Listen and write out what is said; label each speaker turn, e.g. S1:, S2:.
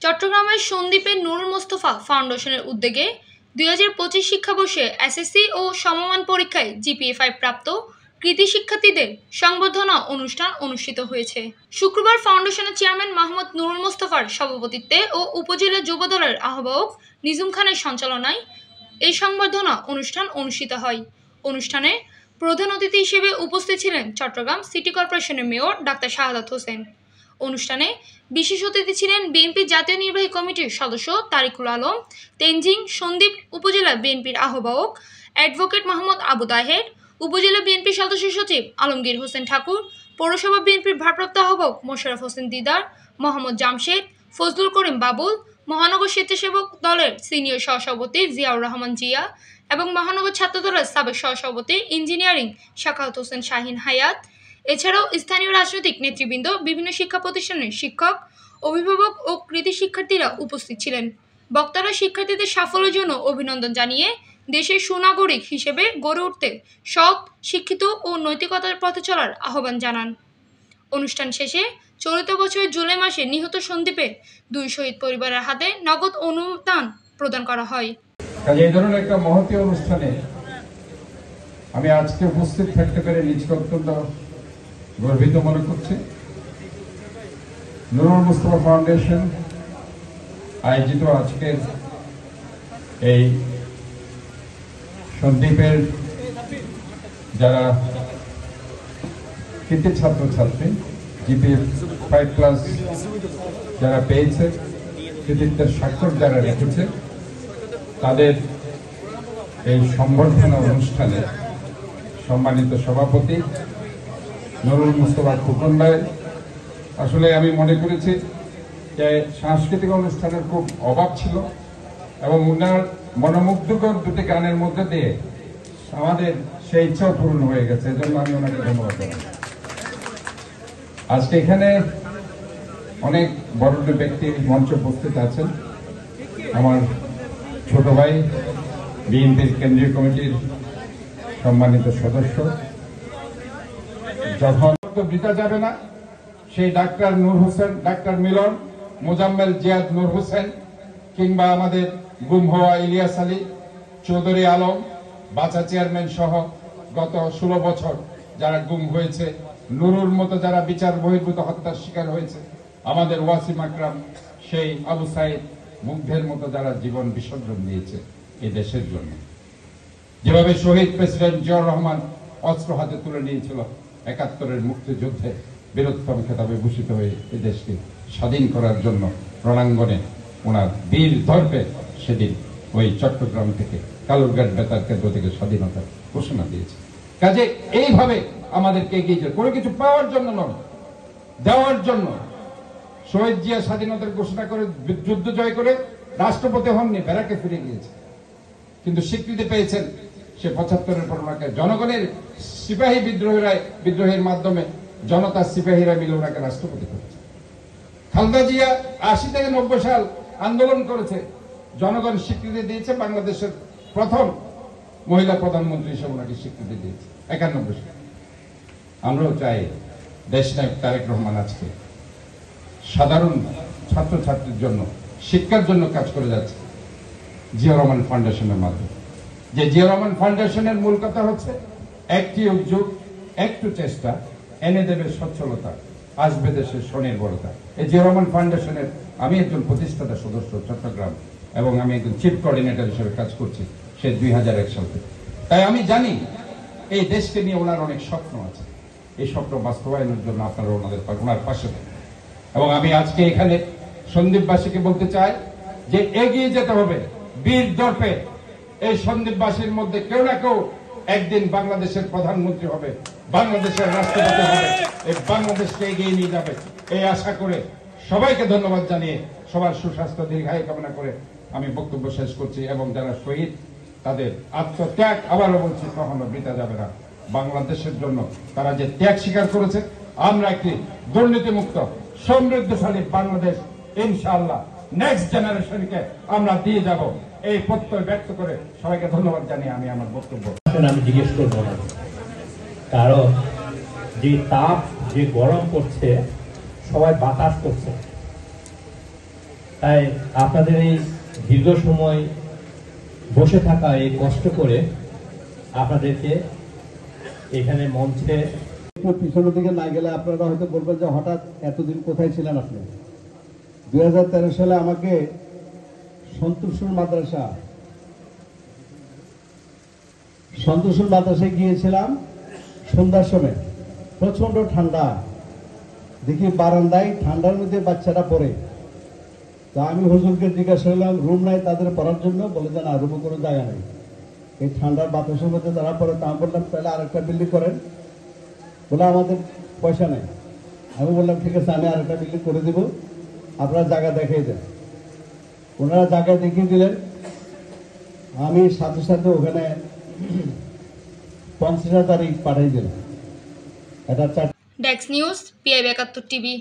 S1: চট্টগ্রামের সন্দ্বীপের নুরুল মোস্তফা ফাউন্ডেশনের উদ্যোগে 2025 শিক্ষাবর্ষে এসএসসি ও সমমান পরীক্ষায় জিপিএ-5 প্রাপ্ত কৃতি শিক্ষার্থীদের সংবর্ধনা অনুষ্ঠান অনুষ্ঠিত হয়েছে। শুক্রবার ফাউন্ডেশনের চেয়ারম্যান মাহমুদ নুরুল মোস্তফার সভাপতিত্বে ও উপজেলা যুব দলের আহ্বায়ক নিজুম খানের সঞ্চালনায় এই সংবর্ধনা অনুষ্ঠান অনুষ্ঠিত হয়। অনুষ্ঠানে প্রধান অতিথি হিসেবে উপস্থিত ছিলেন চট্টগ্রাম সিটি কর্পোরেশনের মেয়র ডাক্তার শাহাদাত হোসেন। অনুষ্ঠানে বিশেষ অতিথি ছিলেন বিএনপি জাতীয় নির্বাহী কমিটির সদস্য তারিকুল আলম, তেনজিং সন্দ্বীপ উপজেলা বিএনপির আহ্বায়ক অ্যাডভোকেট মাহমুদ আবু তাহের, উপজেলা বিএনপি সদস্য সচিব আলমগীর হোসেন ঠাকুর, পৌরসভা বিএনপির ভারপ্রাপ্ত আহ্বায়ক মোশাররফ হোসেন দিদার, মোহাম্মদ জামশেদ, ফজলুল করিম বাবুল, মহানগর স্বেচ্ছাসেবক দলের সিনিয়র সহসভাপতি জিয়াউর রহমান জিয়া এবং মহানগর ছাত্র দলের সাবেক সহসভাপতি ইঞ্জিনিয়ারিং সাখাওয়াত হোসেন শাহিন হায়াত। এছাড়াও স্থানীয় রাজনৈতিক নেতৃবৃন্দ, বিভিন্ন শিক্ষা প্রতিষ্ঠানের শিক্ষক, অভিভাবক ও কৃতি শিক্ষার্থীরা উপস্থিত ছিলেন। বক্তারা শিক্ষার্থীদের সাফল্যের জন্য অভিনন্দন জানিয়ে দেশের সুনাগরিক হিসেবে গড়ে উঠতে সৎ, শিক্ষিত ও নৈতিকতার পথে চলার আহ্বান জানান। অনুষ্ঠান শেষে চলিত বছরের জুলাই মাসে নিহত সন্দ্বীপের 2 শহীদ পরিবারের হাতে নগদ অনুদান প্রদান করা হয়।
S2: এই ধরনের একটা মহতী অনুষ্ঠানে আমি আজকে উপস্থিত থাকতে পেরে নিজকে অত্যন্ত গর্বিত মনে করছি। নুরুল মোস্তফা ফাউন্ডেশন আয়োজিত আজকের এই সন্দ্বীপের যারা কৃতি ছাত্রছাত্রী জিপিএ-5+ যারা পেয়েছে, কৃতিত্বের স্বাক্ষর যারা রেখেছে, তাদের এই সংবর্ধনা অনুষ্ঠানে সম্মানিত সভাপতি নুরুল মোস্তফা খোকন ভাই, আসলে আমি মনে করেছি যে সাংস্কৃতিক অনুষ্ঠানের খুব অভাব ছিল এবং উনার মনোমুগ্ধকর 2টি গানের মধ্যে দিয়ে আমাদের সেই ইচ্ছাও পূরণ হয়ে গেছে। এজন্য আমি ওনাকে ধন্যবাদ জানাই। আজকে এখানে অনেক বড় ব্যক্তি মঞ্চে উপস্থিত আছেন। আমার ছোট ভাই, বিএনপির কেন্দ্রীয় কমিটির সম্মানিত সদস্য, যখন দিতে যাবে না সেই ডাক্তার নূর হোসেন, ডাক্তার মিলন, মোজাম্মেল জিয়াদ নূর হোসেন, কিংবা আমাদের গুম হওয়া ইলিয়াস আলী, চৌধুরী আলম, বাচা চেয়ারম্যান সহ গত 16 বছর যারা গুম হয়েছে, নুরুর মতো যারা বিচার বহির্ভূত হত্যার শিকার হয়েছে, আমাদের ওয়াসিম আকরাম, সেই আবু সাইদ, মুগ্ধের মতো যারা জীবন বিসর্জন দিয়েছে এই দেশের জন্য, যেভাবে শহীদ প্রেসিডেন্ট জিয়াউর রহমান অস্ত্র হাতে তুলে নিয়েছিল 71-এর মুক্তিযুদ্ধে বীরোত্তম খেতাবে ভূষিত হয়ে এই দেশকে স্বাধীন করার জন্য রণাঙ্গনে ওনার বীর দর্পে সেদিন ওই চট্টগ্রাম থেকে কালুরঘাট বেতার কেন্দ্র থেকে স্বাধীনতার ঘোষণা দিয়েছে। কাজে এইভাবে আমাদেরকে এগিয়ে যেতে, কোনো কিছু পাওয়ার জন্য নয়, দেওয়ার জন্য। শহীদ জিয়া স্বাধীনতার ঘোষণা করে যুদ্ধ জয় করে রাষ্ট্রপতি হননি, ব্যারাকে ফিরে গিয়েছে, কিন্তু স্বীকৃতি পেয়েছেন সে 75-এর পর ওনাকে জনগণের সিপাহী বিদ্রোহের মাধ্যমে জনতার সিপাহীরা মিলে ওনাকে রাষ্ট্রপতি করেছে। খালেদা জিয়া 80 থেকে 90 সাল আন্দোলন করেছে, জনগণ স্বীকৃতি দিয়েছে, বাংলাদেশের প্রথম মহিলা প্রধানমন্ত্রী হিসেবে ওনাকে স্বীকৃতি দিয়েছে 91 সালে। আমরাও চাই দেশনায়ক তারেক রহমান আজকে সাধারণ ছাত্রছাত্রীর জন্য, শিক্ষার জন্য কাজ করে যাচ্ছে জিয়াউর রহমান ফাউন্ডেশনের মাধ্যমে। যে জিয়াউর রহমান ফাউন্ডেশনের মূল কথা হচ্ছে একটি উদ্যোগ, একটু চেষ্টা এনে দেবে সচ্ছলতা, আসবে দেশের স্বনির্ভরতা। এই জিয়াউর রহমান ফাউন্ডেশনের আমি একজন প্রতিষ্ঠাতা সদস্য চট্টগ্রাম, এবং আমি একজন চিফ কোঅর্ডিনেটর হিসেবে কাজ করছি সে 2001 সাল থেকে। তাই আমি জানি এই দেশকে নিয়ে ওনার অনেক স্বপ্ন আছে, এই স্বপ্ন বাস্তবায়নের জন্য আপনারা ওনার পাশে থাকেন। এবং আমি আজকে এখানে সন্দ্বীপবাসীকে বলতে চাই যে এগিয়ে যেতে হবে বীর দর্পে। এই সন্দ্বীপবাসীর মধ্যে কেউ না কেউ একদিন বাংলাদেশের প্রধানমন্ত্রী হবে, বাংলাদেশের রাষ্ট্রপতি হবে, এই বাংলাদেশকে এগিয়ে নিয়ে যাবে, এই আশা করে সবাইকে ধন্যবাদ জানিয়ে সবার সুস্বাস্থ্য দীর্ঘায়ু কামনা করে আমি বক্তব্য শেষ করছি। এবং যারা শহীদ, তাদের আত্মত্যাগ আবারও বলছি কখনো বৃথা যাবে না। বাংলাদেশের জন্য তারা যে ত্যাগ স্বীকার করেছে, আমরা একটি দুর্নীতিমুক্ত সমৃদ্ধশালী বাংলাদেশ ইনশাআল্লাহ নেক্সট জেনারেশনকে আমরা দিয়ে যাব, এই প্রত্যয় ব্যক্ত করে সবাইকে ধন্যবাদ জানিয়ে আমি আমার বক্তব্য
S3: আমি জিজ্ঞেস করবো না, কারণ যে তাপ, যে গরম করছে, সবাই বাতাস করছে, তাই আপনাদের এই দীর্ঘ সময় বসে থাকা, এই কষ্ট করে আপনাদেরকে এখানে মঞ্চে
S4: পিছনের দিকে না গেলে আপনারা হয়তো বলবেন যে হঠাৎ এতদিন কোথায় ছিলেন আপনি। 2013 সালে আমাকে সন্তোষপুর মাদ্রাসায় গিয়েছিলাম সন্ধ্যার সময়, প্রচন্ড ঠান্ডা, দেখি বারান্দায় ঠান্ডার মধ্যে বাচ্চারা পড়ে। তো আমি হুজুরকে জিজ্ঞাসা করলাম রুম নাই তাদের পড়ার জন্য, বলে যে না, রুমে কোনো জায়গা নেই, এই ঠান্ডার বাতাসের মধ্যে তারা পড়ে। তা আমি বললাম তাহলে আরেকটা বিল্ডিং করেন, বলে আমাদের পয়সা নেই। আমি বললাম ঠিক আছে, আমি আরেকটা বিল্ডিং করে দিব, আপনারা জায়গা দেখিয়ে দেন। ওনারা জায়গা দেখিয়ে দিলেন। আমি সাথে সাথে ওখানে 50,000 ইট পাঠিয়ে দিলাম। এটা
S1: ডেস্ক নিউজ, PI 71 টিভি।